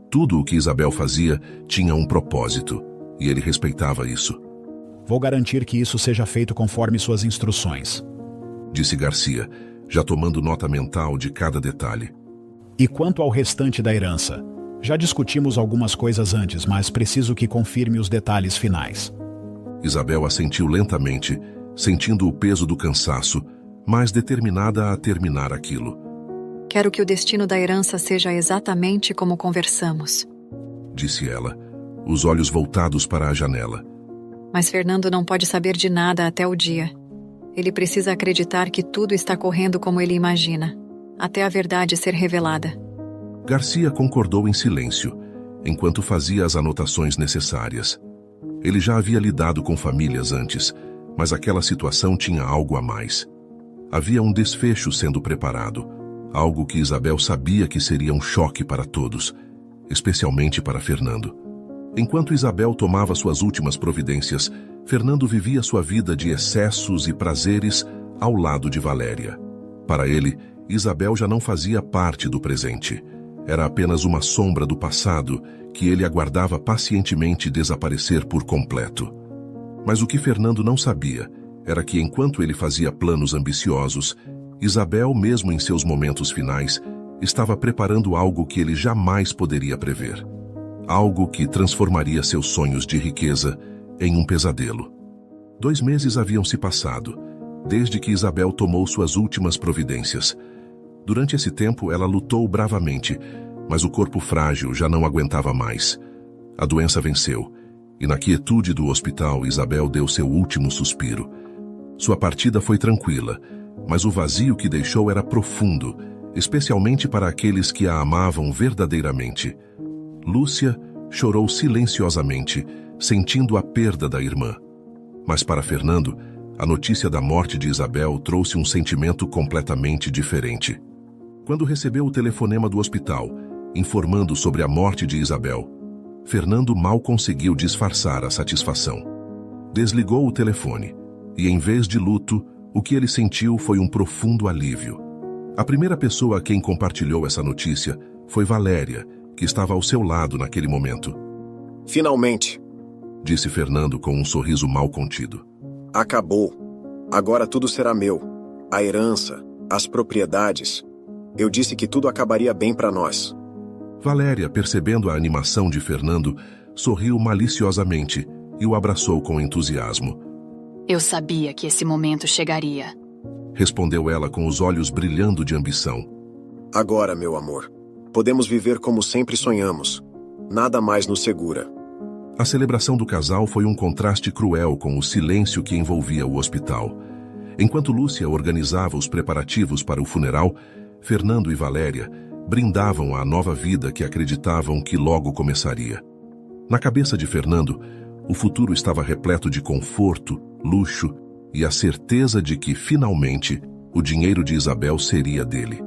Tudo o que Isabel fazia tinha um propósito, e ele respeitava isso. Vou garantir que isso seja feito conforme suas instruções, disse Garcia, já tomando nota mental de cada detalhe. E quanto ao restante da herança? Já discutimos algumas coisas antes, mas preciso que confirme os detalhes finais. Isabel assentiu lentamente, sentindo o peso do cansaço, mas determinada a terminar aquilo. Quero que o destino da herança seja exatamente como conversamos, disse ela, os olhos voltados para a janela. Mas Fernando não pode saber de nada até o dia. Ele precisa acreditar que tudo está correndo como ele imagina, até a verdade ser revelada. Garcia concordou em silêncio, enquanto fazia as anotações necessárias. Ele já havia lidado com famílias antes, mas aquela situação tinha algo a mais. Havia um desfecho sendo preparado, algo que Isabel sabia que seria um choque para todos, especialmente para Fernando. Enquanto Isabel tomava suas últimas providências, Fernando vivia sua vida de excessos e prazeres ao lado de Valéria. Para ele, Isabel já não fazia parte do presente. Era apenas uma sombra do passado que ele aguardava pacientemente desaparecer por completo. Mas o que Fernando não sabia era que, enquanto ele fazia planos ambiciosos, Isabel, mesmo em seus momentos finais, estava preparando algo que ele jamais poderia prever. Algo que transformaria seus sonhos de riqueza em um pesadelo. 2 meses haviam se passado, desde que Isabel tomou suas últimas providências. Durante esse tempo, ela lutou bravamente, mas o corpo frágil já não aguentava mais. A doença venceu, e na quietude do hospital, Isabel deu seu último suspiro. Sua partida foi tranquila, mas o vazio que deixou era profundo, especialmente para aqueles que a amavam verdadeiramente. Lúcia chorou silenciosamente, sentindo a perda da irmã. Mas para Fernando, a notícia da morte de Isabel trouxe um sentimento completamente diferente. Quando recebeu o telefonema do hospital, informando sobre a morte de Isabel, Fernando mal conseguiu disfarçar a satisfação. Desligou o telefone, e em vez de luto, o que ele sentiu foi um profundo alívio. A primeira pessoa a quem compartilhou essa notícia foi Valéria, que estava ao seu lado naquele momento. Finalmente, Disse Fernando com um sorriso mal contido. acabou. Agora tudo será meu. A herança, as propriedades. Eu disse que tudo acabaria bem para nós. Valéria, percebendo a animação de Fernando, sorriu maliciosamente e o abraçou com entusiasmo. Eu sabia que esse momento chegaria. Respondeu ela com os olhos brilhando de ambição. Agora, meu amor, podemos viver como sempre sonhamos. Nada mais nos segura. A celebração do casal foi um contraste cruel com o silêncio que envolvia o hospital. Enquanto Lúcia organizava os preparativos para o funeral, Fernando e Valéria brindavam à nova vida que acreditavam que logo começaria. Na cabeça de Fernando, o futuro estava repleto de conforto, luxo e a certeza de que, finalmente, o dinheiro de Isabel seria dele.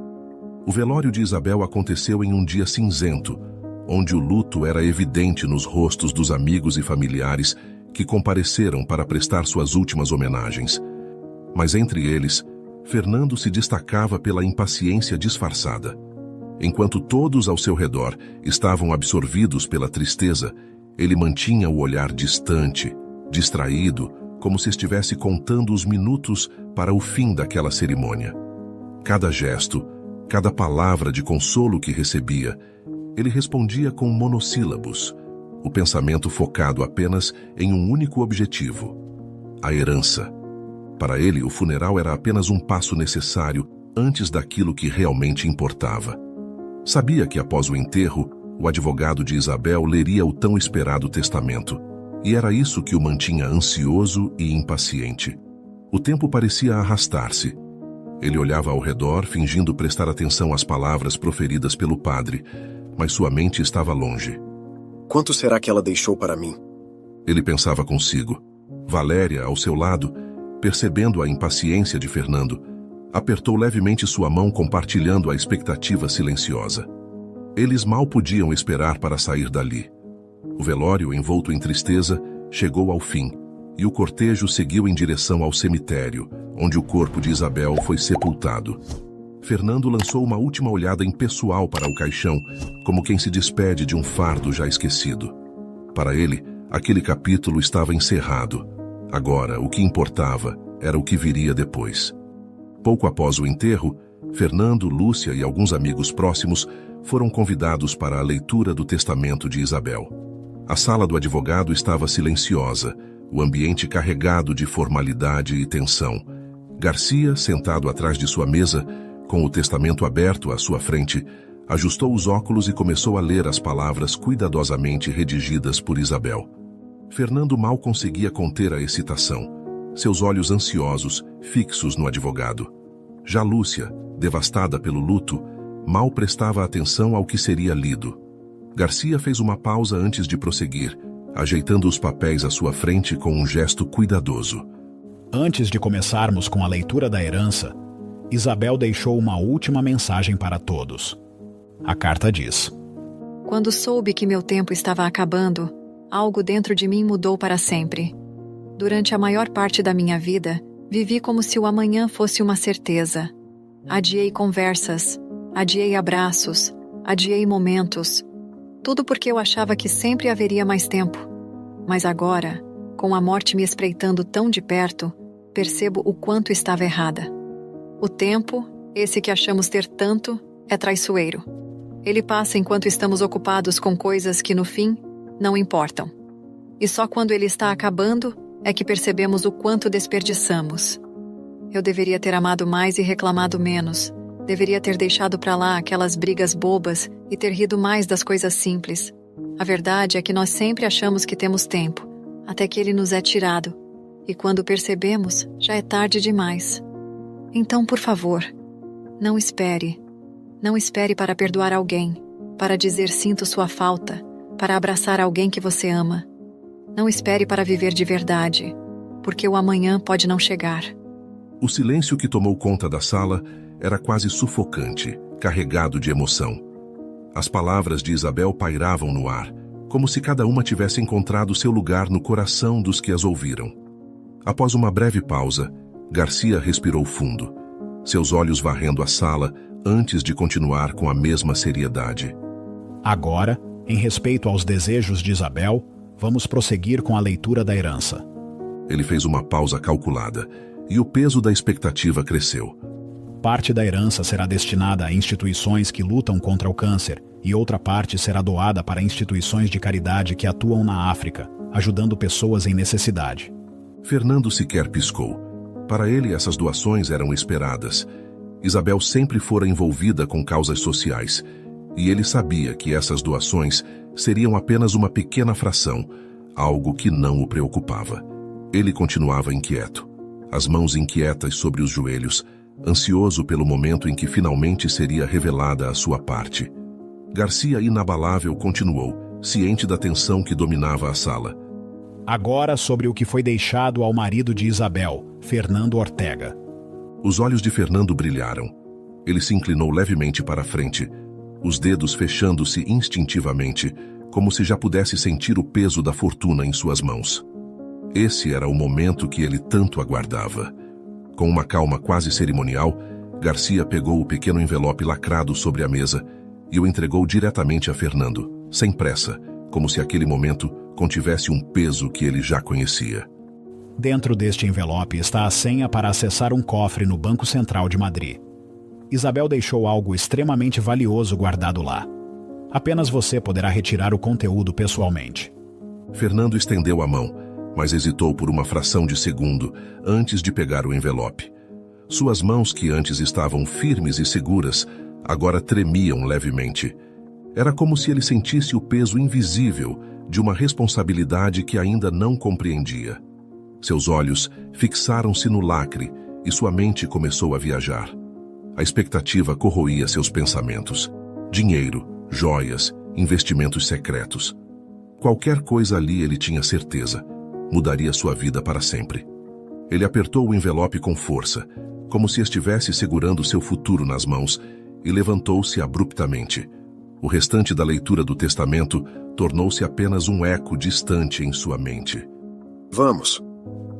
O velório de Isabel aconteceu em um dia cinzento, onde o luto era evidente nos rostos dos amigos e familiares que compareceram para prestar suas últimas homenagens. Mas entre eles, Fernando se destacava pela impaciência disfarçada. Enquanto todos ao seu redor estavam absorvidos pela tristeza, ele mantinha o olhar distante, distraído, como se estivesse contando os minutos para o fim daquela cerimônia. Cada gesto, cada palavra de consolo que recebia, ele respondia com monossílabos, o pensamento focado apenas em um único objetivo: a herança. Para ele, o funeral era apenas um passo necessário antes daquilo que realmente importava. Sabia que após o enterro, o advogado de Isabel leria o tão esperado testamento, e era isso que o mantinha ansioso e impaciente. O tempo parecia arrastar-se. Ele olhava ao redor, fingindo prestar atenção às palavras proferidas pelo padre, mas sua mente estava longe. Quanto será que ela deixou para mim? Ele pensava consigo. Valéria, ao seu lado, percebendo a impaciência de Fernando, apertou levemente sua mão, compartilhando a expectativa silenciosa. Eles mal podiam esperar para sair dali. O velório, envolto em tristeza, chegou ao fim, e o cortejo seguiu em direção ao cemitério, onde o corpo de Isabel foi sepultado. Fernando lançou uma última olhada impessoal para o caixão, como quem se despede de um fardo já esquecido. Para ele, aquele capítulo estava encerrado. Agora, o que importava era o que viria depois. Pouco após o enterro, Fernando, Lúcia e alguns amigos próximos foram convidados para a leitura do testamento de Isabel. A sala do advogado estava silenciosa, o ambiente carregado de formalidade e tensão. Garcia, sentado atrás de sua mesa, com o testamento aberto à sua frente, ajustou os óculos e começou a ler as palavras cuidadosamente redigidas por Isabel. Fernando mal conseguia conter a excitação, seus olhos ansiosos, fixos no advogado. Já Lúcia, devastada pelo luto, mal prestava atenção ao que seria lido. Garcia fez uma pausa antes de prosseguir, ajeitando os papéis à sua frente com um gesto cuidadoso. Antes de começarmos com a leitura da herança, Isabel deixou uma última mensagem para todos. A carta diz: Quando soube que meu tempo estava acabando, algo dentro de mim mudou para sempre. Durante a maior parte da minha vida, vivi como se o amanhã fosse uma certeza. Adiei conversas, adiei abraços, adiei momentos. Tudo porque eu achava que sempre haveria mais tempo. Mas agora, com a morte me espreitando tão de perto, percebo o quanto estava errada. O tempo, esse que achamos ter tanto, é traiçoeiro. Ele passa enquanto estamos ocupados com coisas que, no fim, não importam. E só quando ele está acabando é que percebemos o quanto desperdiçamos. Eu deveria ter amado mais e reclamado menos. Deveria ter deixado para lá aquelas brigas bobas e ter rido mais das coisas simples. A verdade é que nós sempre achamos que temos tempo, até que ele nos é tirado. E quando percebemos, já é tarde demais. Então, por favor, não espere. Não espere para perdoar alguém, para dizer sinto sua falta, para abraçar alguém que você ama. Não espere para viver de verdade, porque o amanhã pode não chegar. O silêncio que tomou conta da sala era quase sufocante, carregado de emoção. As palavras de Isabel pairavam no ar, como se cada uma tivesse encontrado seu lugar no coração dos que as ouviram. Após uma breve pausa, Garcia respirou fundo, seus olhos varrendo a sala antes de continuar com a mesma seriedade. Agora, em respeito aos desejos de Isabel, vamos prosseguir com a leitura da herança. Ele fez uma pausa calculada, e o peso da expectativa cresceu. Parte da herança será destinada a instituições que lutam contra o câncer e outra parte será doada para instituições de caridade que atuam na África, ajudando pessoas em necessidade. Fernando sequer piscou. Para ele, essas doações eram esperadas. Isabel sempre fora envolvida com causas sociais, e ele sabia que essas doações seriam apenas uma pequena fração, algo que não o preocupava. Ele continuava inquieto, as mãos inquietas sobre os joelhos, ansioso pelo momento em que finalmente seria revelada a sua parte. Garcia, inabalável, continuou, ciente da tensão que dominava a sala. Agora sobre o que foi deixado ao marido de Isabel, Fernando Ortega. Os olhos de Fernando brilharam. Ele se inclinou levemente para a frente, os dedos fechando-se instintivamente, como se já pudesse sentir o peso da fortuna em suas mãos. Esse era o momento que ele tanto aguardava. Com uma calma quase cerimonial, Garcia pegou o pequeno envelope lacrado sobre a mesa e o entregou diretamente a Fernando, sem pressa, como se aquele momento contivesse um peso que ele já conhecia. Dentro deste envelope está a senha para acessar um cofre no Banco Central de Madrid. Isabel deixou algo extremamente valioso guardado lá. Apenas você poderá retirar o conteúdo pessoalmente. Fernando estendeu a mão, mas hesitou por uma fração de segundo antes de pegar o envelope. Suas mãos, que antes estavam firmes e seguras, agora tremiam levemente. Era como se ele sentisse o peso invisível de uma responsabilidade que ainda não compreendia. Seus olhos fixaram-se no lacre e sua mente começou a viajar. A expectativa corroía seus pensamentos. Dinheiro, joias, investimentos secretos. Qualquer coisa ali, ele tinha certeza, mudaria sua vida para sempre. Ele apertou o envelope com força, como se estivesse segurando seu futuro nas mãos, e levantou-se abruptamente. O restante da leitura do testamento tornou-se apenas um eco distante em sua mente. Vamos,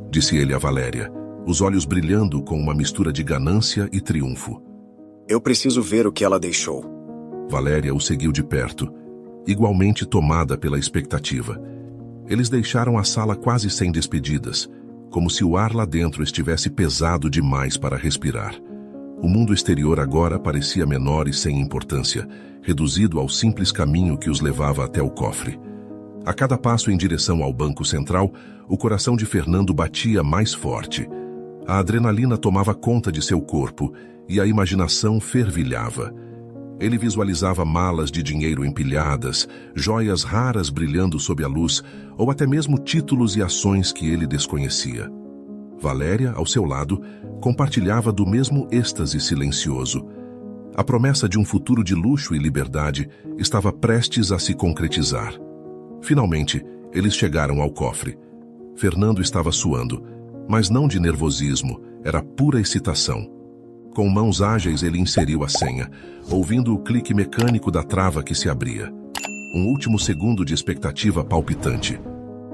disse ele a Valéria, os olhos brilhando com uma mistura de ganância e triunfo. Eu preciso ver o que ela deixou. Valéria o seguiu de perto, igualmente tomada pela expectativa. Eles deixaram a sala quase sem despedidas, como se o ar lá dentro estivesse pesado demais para respirar. O mundo exterior agora parecia menor e sem importância, reduzido ao simples caminho que os levava até o cofre. A cada passo em direção ao Banco Central, o coração de Fernando batia mais forte. A adrenalina tomava conta de seu corpo e a imaginação fervilhava. Ele visualizava malas de dinheiro empilhadas, joias raras brilhando sob a luz, ou até mesmo títulos e ações que ele desconhecia. Valéria, ao seu lado, compartilhava do mesmo êxtase silencioso. A promessa de um futuro de luxo e liberdade estava prestes a se concretizar. Finalmente, eles chegaram ao cofre. Fernando estava suando, mas não de nervosismo, era pura excitação. Com mãos ágeis, ele inseriu a senha, ouvindo o clique mecânico da trava que se abria. Um último segundo de expectativa palpitante.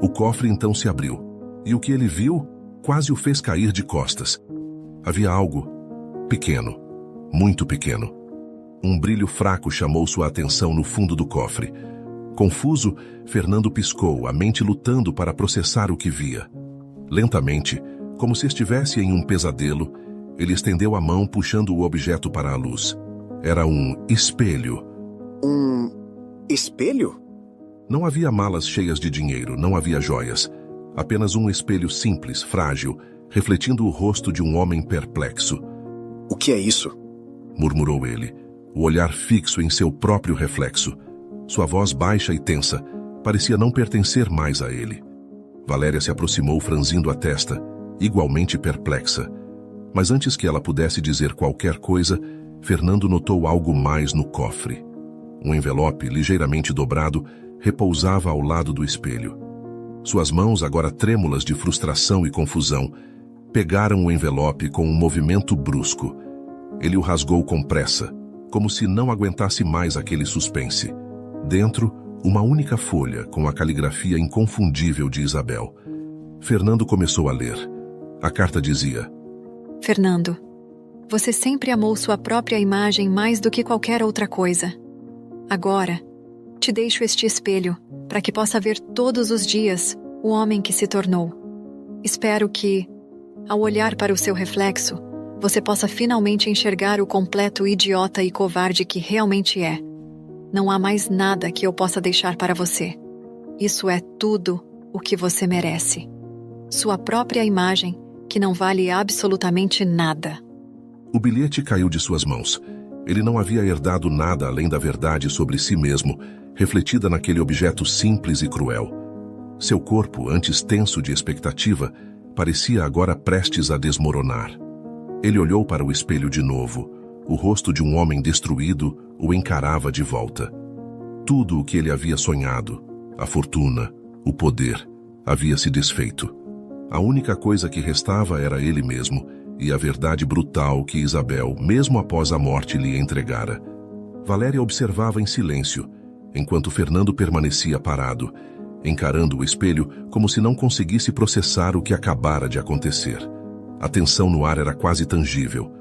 O cofre então se abriu, e o que ele viu quase o fez cair de costas. Havia algo pequeno, muito pequeno. Um brilho fraco chamou sua atenção no fundo do cofre. Confuso, Fernando piscou, a mente lutando para processar o que via. Lentamente, como se estivesse em um pesadelo, ele estendeu a mão puxando o objeto para a luz. Era um espelho. Um espelho? Não havia malas cheias de dinheiro, não havia joias. Apenas um espelho simples, frágil, refletindo o rosto de um homem perplexo. O que é isso? Murmurou ele, o olhar fixo em seu próprio reflexo. Sua voz baixa e tensa parecia não pertencer mais a ele. Valéria se aproximou franzindo a testa, igualmente perplexa. Mas antes que ela pudesse dizer qualquer coisa, Fernando notou algo mais no cofre. Um envelope ligeiramente dobrado repousava ao lado do espelho. Suas mãos, agora trêmulas de frustração e confusão, pegaram o envelope com um movimento brusco. Ele o rasgou com pressa, como se não aguentasse mais aquele suspense. Dentro, uma única folha com a caligrafia inconfundível de Isabel. Fernando começou a ler. A carta dizia: Fernando, você sempre amou sua própria imagem mais do que qualquer outra coisa. Agora, te deixo este espelho para que possa ver todos os dias o homem que se tornou. Espero que, ao olhar para o seu reflexo, você possa finalmente enxergar o completo idiota e covarde que realmente é. Não há mais nada que eu possa deixar para você. Isso é tudo o que você merece. Sua própria imagem, que não vale absolutamente nada. O bilhete caiu de suas mãos. Ele não havia herdado nada além da verdade sobre si mesmo, refletida naquele objeto simples e cruel. Seu corpo, antes tenso de expectativa, parecia agora prestes a desmoronar. Ele olhou para o espelho de novo. O rosto de um homem destruído o encarava de volta. Tudo o que ele havia sonhado, a fortuna, o poder, havia se desfeito. A única coisa que restava era ele mesmo e a verdade brutal que Isabel, mesmo após a morte, lhe entregara. Valéria observava em silêncio, enquanto Fernando permanecia parado, encarando o espelho como se não conseguisse processar o que acabara de acontecer. A tensão no ar era quase tangível.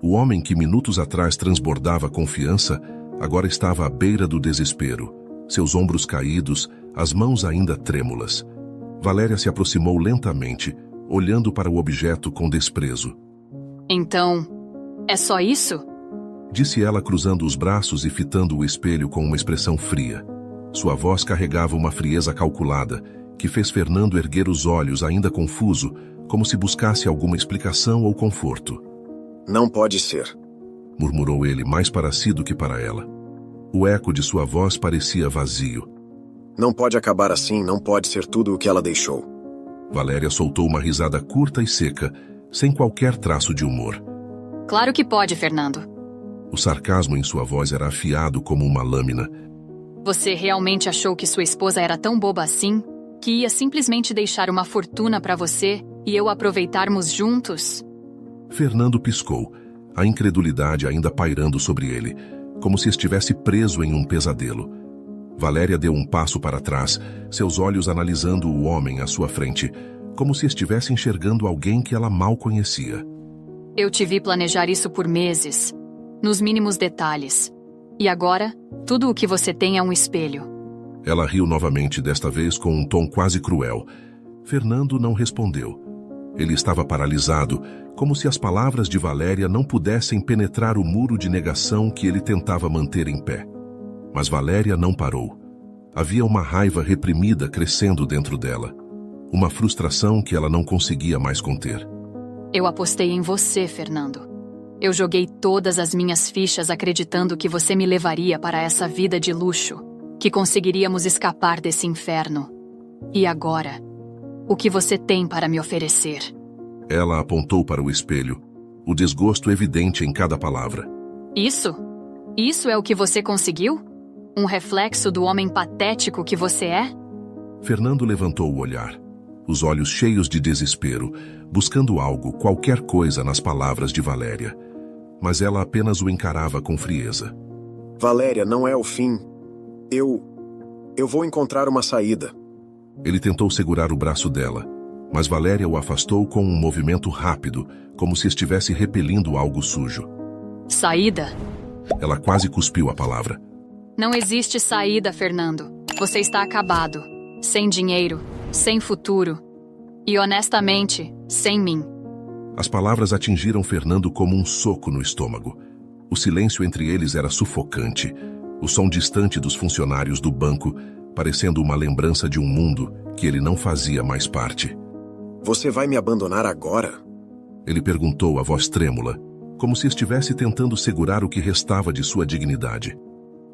O homem que minutos atrás transbordava confiança, agora estava à beira do desespero, seus ombros caídos, as mãos ainda trêmulas. Valéria se aproximou lentamente, olhando para o objeto com desprezo. Então, é só isso? Disse ela, cruzando os braços e fitando o espelho com uma expressão fria. Sua voz carregava uma frieza calculada, que fez Fernando erguer os olhos, ainda confuso, como se buscasse alguma explicação ou conforto. Não pode ser, murmurou ele, mais para si do que para ela. O eco de sua voz parecia vazio. Não pode acabar assim, não pode ser tudo o que ela deixou. Valéria soltou uma risada curta e seca, sem qualquer traço de humor. Claro que pode, Fernando. O sarcasmo em sua voz era afiado como uma lâmina. Você realmente achou que sua esposa era tão boba assim, que ia simplesmente deixar uma fortuna para você e eu aproveitarmos juntos? Fernando piscou, a incredulidade ainda pairando sobre ele, como se estivesse preso em um pesadelo. Valéria deu um passo para trás, seus olhos analisando o homem à sua frente, como se estivesse enxergando alguém que ela mal conhecia. Eu te vi planejar isso por meses, nos mínimos detalhes. E agora, tudo o que você tem é um espelho. Ela riu novamente, desta vez com um tom quase cruel. Fernando não respondeu. Ele estava paralisado, como se as palavras de Valéria não pudessem penetrar o muro de negação que ele tentava manter em pé. Mas Valéria não parou. Havia uma raiva reprimida crescendo dentro dela. Uma frustração que ela não conseguia mais conter. Eu apostei em você, Fernando. Eu joguei todas as minhas fichas acreditando que você me levaria para essa vida de luxo, que conseguiríamos escapar desse inferno. E agora, o que você tem para me oferecer? Ela apontou para o espelho, o desgosto evidente em cada palavra. Isso? Isso é o que você conseguiu? Um reflexo do homem patético que você é? Fernando levantou o olhar, os olhos cheios de desespero, buscando algo, qualquer coisa nas palavras de Valéria. Mas ela apenas o encarava com frieza. Valéria, não é o fim. Eu vou encontrar uma saída. Ele tentou segurar o braço dela, mas Valéria o afastou com um movimento rápido, como se estivesse repelindo algo sujo. Saída? Ela quase cuspiu a palavra. Não existe saída, Fernando. Você está acabado. Sem dinheiro, sem futuro. E honestamente, sem mim. As palavras atingiram Fernando como um soco no estômago. O silêncio entre eles era sufocante. O som distante dos funcionários do banco, parecendo uma lembrança de um mundo que ele não fazia mais parte. Você vai me abandonar agora? Ele perguntou, a voz trêmula, como se estivesse tentando segurar o que restava de sua dignidade.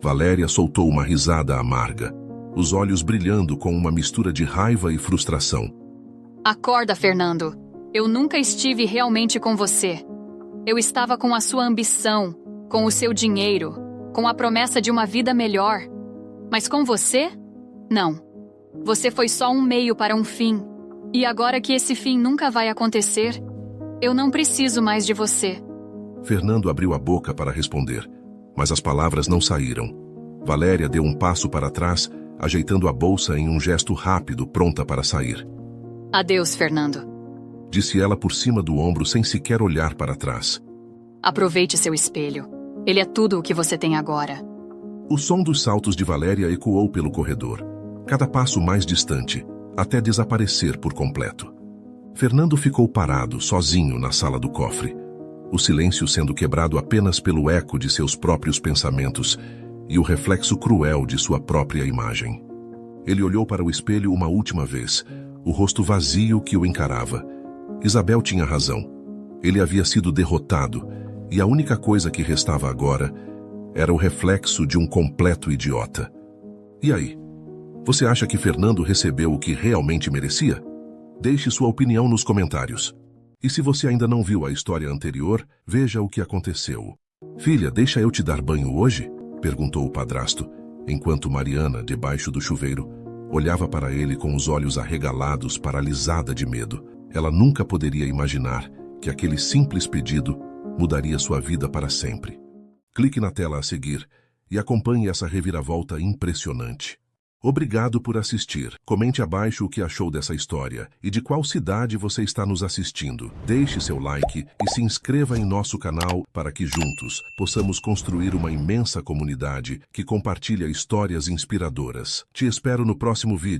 Valéria soltou uma risada amarga, os olhos brilhando com uma mistura de raiva e frustração. Acorda, Fernando. Eu nunca estive realmente com você. Eu estava com a sua ambição, com o seu dinheiro, com a promessa de uma vida melhor. Mas com você? Não. Você foi só um meio para um fim. E agora que esse fim nunca vai acontecer, eu não preciso mais de você. Fernando abriu a boca para responder, mas as palavras não saíram. Valéria deu um passo para trás, ajeitando a bolsa em um gesto rápido, pronta para sair. Adeus, Fernando. Disse ela por cima do ombro sem sequer olhar para trás. Aproveite seu espelho. Ele é tudo o que você tem agora. O som dos saltos de Valéria ecoou pelo corredor, cada passo mais distante, até desaparecer por completo. Fernando ficou parado, sozinho, na sala do cofre, o silêncio sendo quebrado apenas pelo eco de seus próprios pensamentos e o reflexo cruel de sua própria imagem. Ele olhou para o espelho uma última vez, o rosto vazio que o encarava. Isabel tinha razão. Ele havia sido derrotado, e a única coisa que restava agora era o reflexo de um completo idiota. E aí? Você acha que Fernando recebeu o que realmente merecia? Deixe sua opinião nos comentários. E se você ainda não viu a história anterior, veja o que aconteceu. Filha, deixa eu te dar banho hoje? Perguntou o padrasto, enquanto Mariana, debaixo do chuveiro, olhava para ele com os olhos arregalados, paralisada de medo. Ela nunca poderia imaginar que aquele simples pedido mudaria sua vida para sempre. Clique na tela a seguir e acompanhe essa reviravolta impressionante. Obrigado por assistir. Comente abaixo o que achou dessa história e de qual cidade você está nos assistindo. Deixe seu like e se inscreva em nosso canal para que juntos possamos construir uma imensa comunidade que compartilha histórias inspiradoras. Te espero no próximo vídeo.